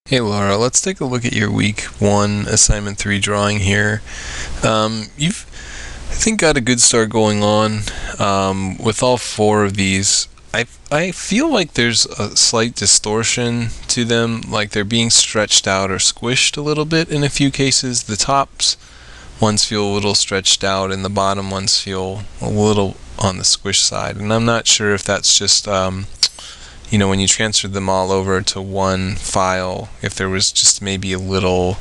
Hey Laura, let's take a look at your week 1 assignment 3 drawing here. You've, I think, got a good start going on with all 4 of these. I feel like there's a slight distortion to them, like they're being stretched out or squished a little bit in a few cases. The tops ones feel a little stretched out and the bottom ones feel a little on the squish side. And I'm not sure if that's just when you transferred them all over to one file, if there was just maybe a little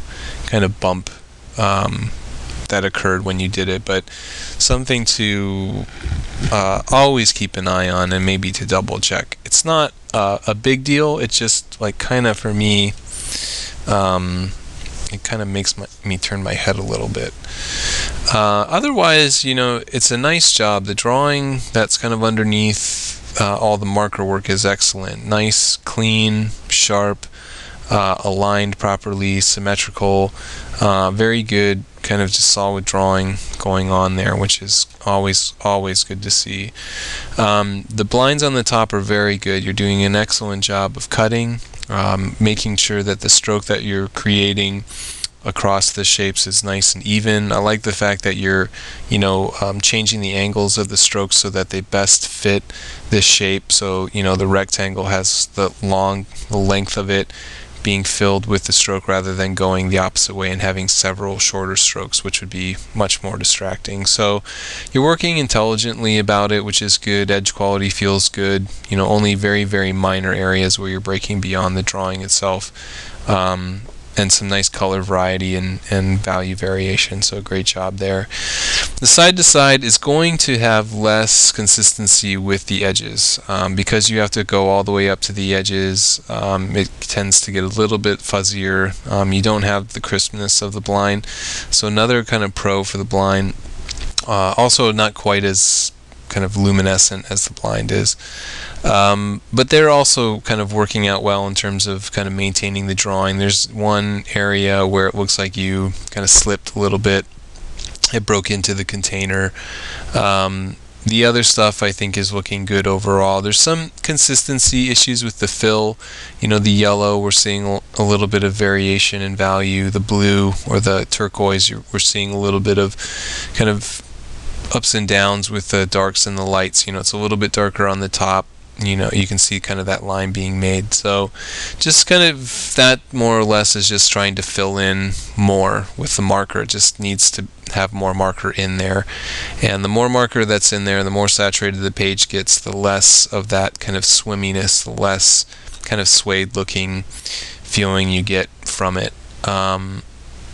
kind of bump that occurred when you did it, but something to always keep an eye on and maybe to double check. It's not a big deal, it's just like kind of for me, it kind of makes me turn my head a little bit. Otherwise, it's a nice job. The drawing that's kind of underneath all the marker work is excellent. Nice, clean, sharp, aligned properly, symmetrical, very good, kind of just solid drawing going on there, which is always good to see. The blinds on the top are very good. You're doing an excellent job of cutting, making sure that the stroke that you're creating across the shapes is nice and even. I like the fact that you're changing the angles of the strokes so that they best fit this shape. So the rectangle has the length of it being filled with the stroke rather than going the opposite way and having several shorter strokes, which would be much more distracting. So you're working intelligently about it, which is good. Edge quality feels good. Only very minor areas where you're breaking beyond the drawing itself. And some nice color variety and value variation, so great job there. The side to side is going to have less consistency with the edges because you have to go all the way up to the edges. It tends to get a little bit fuzzier. You don't have the crispness of the blind, so another kind of pro for the blind. Also not quite as kind of luminescent as the blind is. But they're also kind of working out well in terms of kind of maintaining the drawing. There's one area where it looks like you kind of slipped a little bit. It broke into the container. The other stuff I think is looking good overall. There's some consistency issues with the fill. The yellow, we're seeing a little bit of variation in value. The blue or the turquoise, we're seeing a little bit of kind of ups and downs with the darks and the lights. It's a little bit darker on the top. You can see kind of that line being made. So just kind of that more or less is just trying to fill in more with the marker. It just needs to have more marker in there. And the more marker that's in there, the more saturated the page gets, the less of that kind of swimminess, the less kind of suede looking feeling you get from it.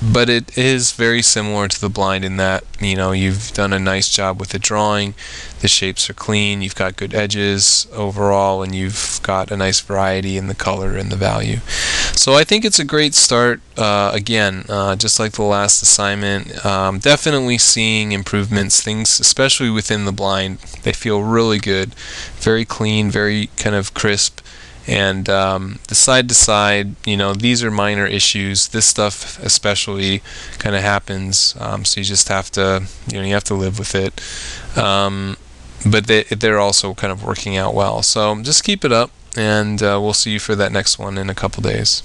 But it is very similar to the blind in that, you've done a nice job with the drawing. The shapes are clean, you've got good edges overall, and you've got a nice variety in the color and the value. So I think it's a great start. Again, just like the last assignment, definitely seeing improvements, things, especially within the blind. They feel really good, very clean, very kind of crisp. And the side to side, these are minor issues. This stuff especially kind of happens, so you just have to, you have to live with it. But they're also kind of working out well. So just keep it up, and we'll see you for that next one in a couple days.